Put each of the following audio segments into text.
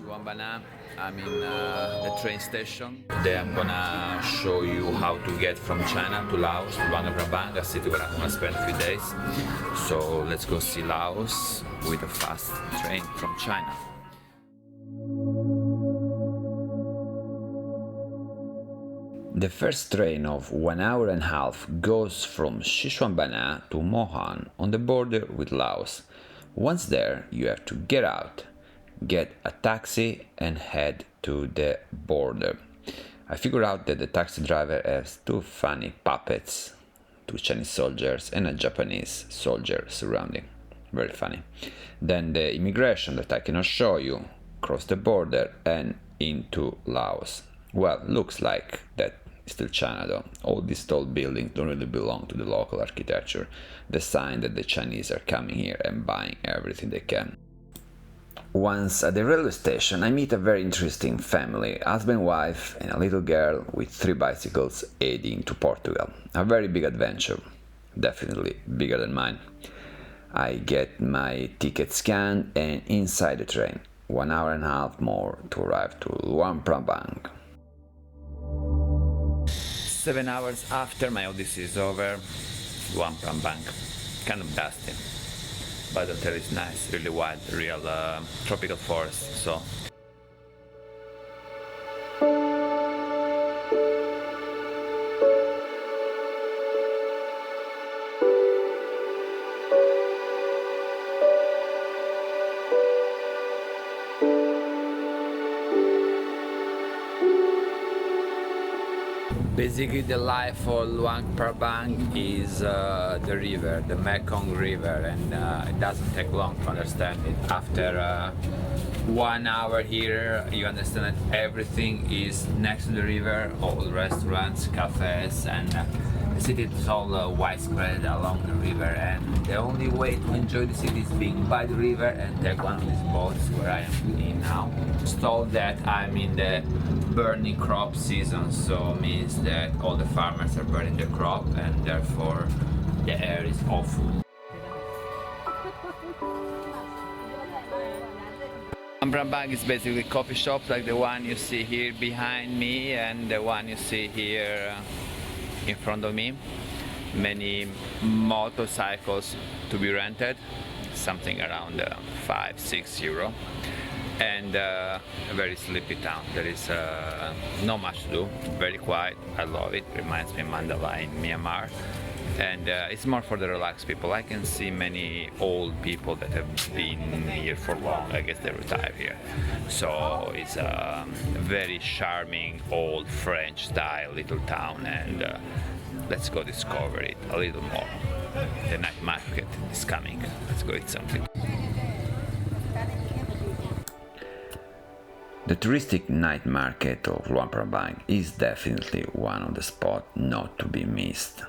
Luang Prabang. I'm in the train station. Today I'm gonna show you how to get from China to Laos, to Luang Prabang, a city where I'm gonna spend a few days. So let's go see Laos with a fast train from China. The first train of 1 hour and a half goes from Xishuangbanna to Mohan on the border with Laos. Once there, you have to get out, get a taxi and head to the border. I figured out that the taxi driver has two funny puppets, two Chinese soldiers and a Japanese soldier surrounding. Very funny. Then the immigration that I cannot show you, cross the border and into Laos. Well, looks like that is still China though. All these tall buildings don't really belong to the local architecture. The sign that the Chinese are coming here and buying everything they can. Once at the railway station, I meet a very interesting family, husband, wife and a little girl with 3 bicycles heading to Portugal. A very big adventure, definitely bigger than mine. I get my ticket scanned and inside the train, 1 hour and a half more to arrive to Luang Prabang. 7 hours after my odyssey is over, Luang Prabang, kind of dusty. But the hotel is nice, really wild, real tropical forest. So basically the life of Luang Prabang is the river, the Mekong River, and it doesn't take long to understand it. After 1 hour here, you understand that everything is next to the river, all restaurants, cafes, and the city is all widespread along the river, and the only way to enjoy the city is being by the river and take one of these boats where I am in now. Just told that I'm in the burning crop season, so means that all the farmers are burning their crop and therefore the air is awful. Luang Prabang is basically a coffee shop like the one you see here behind me and the one you see here in front of me. Many motorcycles to be rented, something around 5-6 euro. And a very sleepy town. There is not much to do, very quiet, I love it, reminds me of Mandalay in Myanmar. And it's more for the relaxed people. I can see many old people that have been here for long, I guess they retire here. So it's a very charming, old French style little town, and let's go discover it a little more. The night market is coming, let's go eat something. The touristic night market of Luang Prabang is definitely one of the spots not to be missed.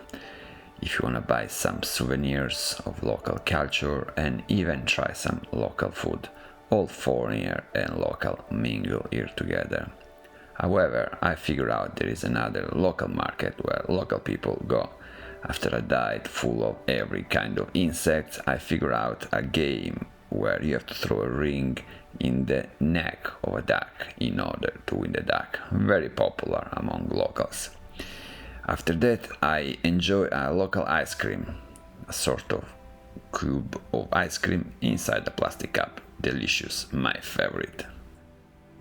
If you want to buy some souvenirs of local culture and even try some local food, all foreigner and local mingle here together. However, I figured out there is another local market where local people go. After a diet full of every kind of insects, I figured out a game where you have to throw a ring in the neck of a duck in order to win the duck. Very popular among locals. After that, I enjoy a local ice cream, a sort of cube of ice cream inside a plastic cup. Delicious, my favorite.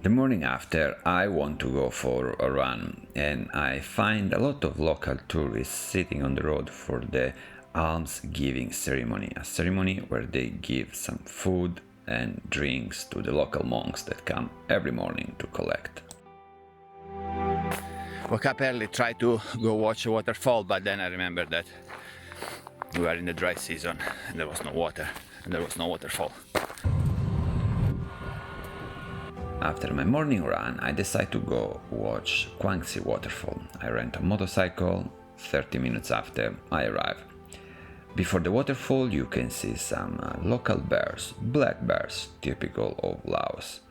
The morning after, I want to go for a run, and I find a lot of local tourists sitting on the road for the alms-giving ceremony, a ceremony where they give some food and drinks to the local monks that come every morning to collect. Woke up early, tried to go watch a waterfall, but then I remembered that we were in the dry season and there was no water and there was no waterfall. After my morning run, I decide to go watch Guangxi Waterfall. I rent a motorcycle, 30 minutes after I arrive. Before the waterfall you can see some local bears, black bears, typical of Laos.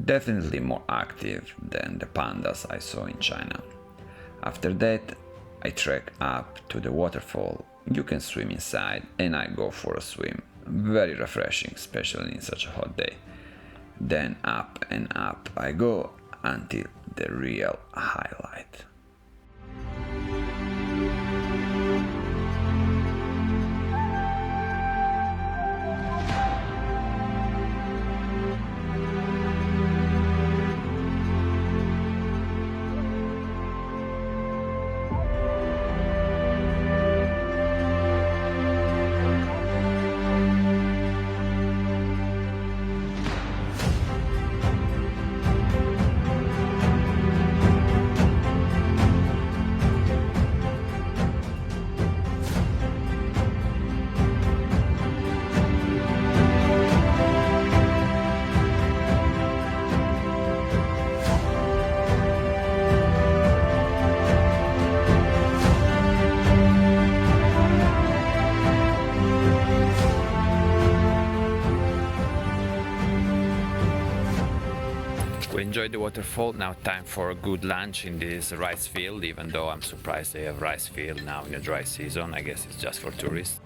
Definitely more active than the pandas I saw in China. After that I trek up to the waterfall, you can swim inside and I go for a swim. Very refreshing, especially in such a hot day. Then up and up I go until the real highlight. We enjoyed the waterfall. Now time for a good lunch in this rice field, even though I'm surprised they have rice field now in the dry season. I guess it's just for tourists.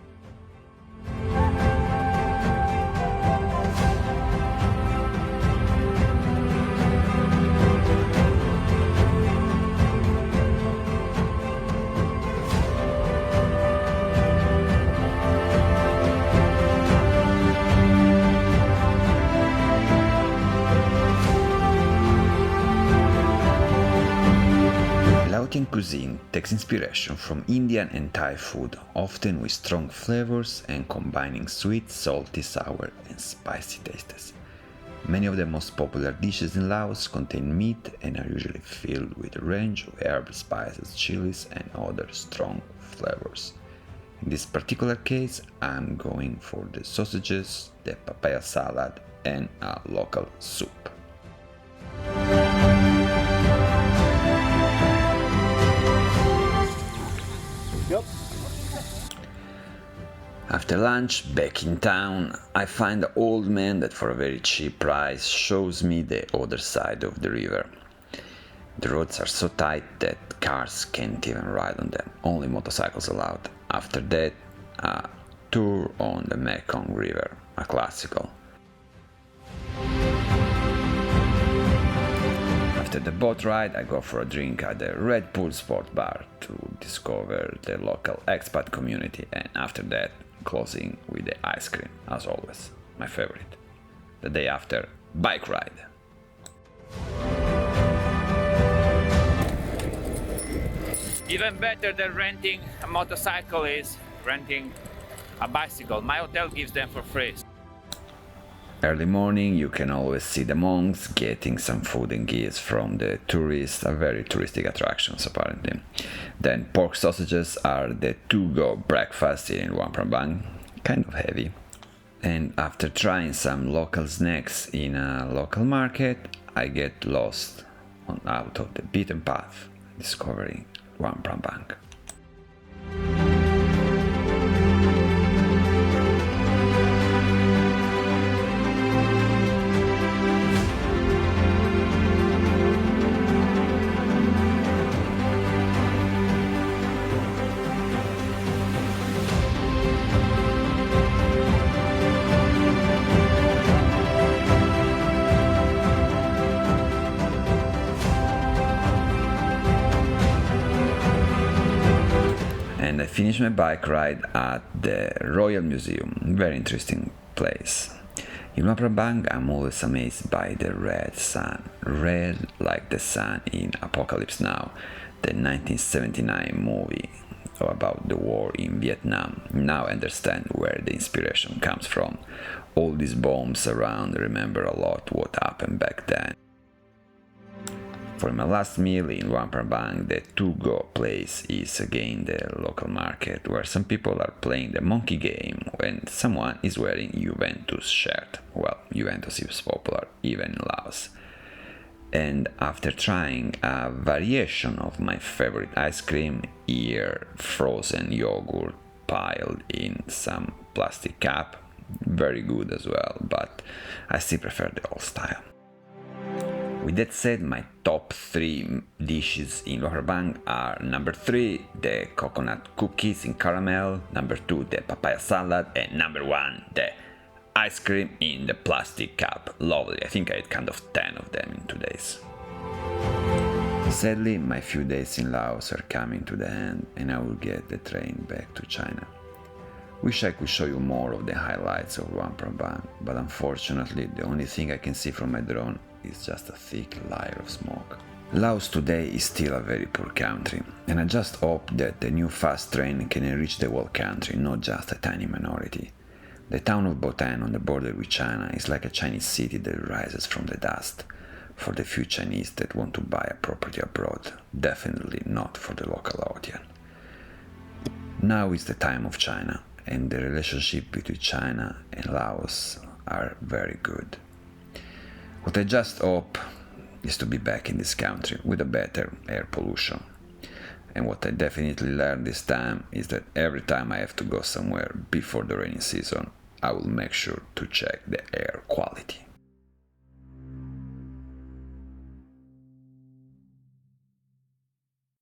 Laotian cuisine takes inspiration from Indian and Thai food, often with strong flavors and combining sweet, salty, sour and spicy tastes. Many of the most popular dishes in Laos contain meat and are usually filled with a range of herbs, spices, chilies and other strong flavors. In this particular case, I'm going for the sausages, the papaya salad and a local soup. Yep. After lunch, back in town, I find an old man that for a very cheap price shows me the other side of the river. The roads are so tight that cars can't even ride on them, only motorcycles allowed. After that, a tour on the Mekong River, a classical. After the boat ride, I go for a drink at the Red Pool Sport Bar to discover the local expat community, and after that, closing with the ice cream, as always, my favorite. The day after, bike ride. Even better than renting a motorcycle is renting a bicycle. My hotel gives them for free. Early morning, you can always see the monks getting some food and gifts from the tourists, a very touristic attractions apparently. Then pork sausages are the to-go breakfast in Luang Prabang, kind of heavy. And after trying some local snacks in a local market, I get lost out of the beaten path, discovering Luang Prabang. And I finished my bike ride at the Royal Museum, very interesting place. In Luang Prabang, I'm always amazed by the red sun, red like the sun in Apocalypse Now, the 1979 movie about the war in Vietnam. Now I understand where the inspiration comes from. All these bombs around remember a lot what happened back then. For my last meal in Luang Prabang, the to-go place is again the local market where some people are playing the monkey game when someone is wearing Juventus shirt. Well, Juventus is popular even in Laos. And after trying a variation of my favorite ice cream, here frozen yogurt piled in some plastic cup, very good as well, but I still prefer the old style. With that said, my top 3 dishes in Luang Prabang are number 3, the coconut cookies in caramel, number 2, the papaya salad, and number 1, the ice cream in the plastic cup. Lovely. I think I had kind of 10 of them in 2 days. Sadly, my few days in Laos are coming to the end and I will get the train back to China. Wish I could show you more of the highlights of Luang Prabang, but unfortunately the only thing I can see from my drone is just a thick layer of smoke. Laos today is still a very poor country, and I just hope that the new fast train can enrich the whole country, not just a tiny minority. The town of Botan on the border with China is like a Chinese city that rises from the dust, for the few Chinese that want to buy a property abroad, definitely not for the local audience. Now is the time of China, and the relationship between China and Laos are very good. What I just hope is to be back in this country with a better air pollution. And what I definitely learned this time is that every time I have to go somewhere before the rainy season, I will make sure to check the air quality.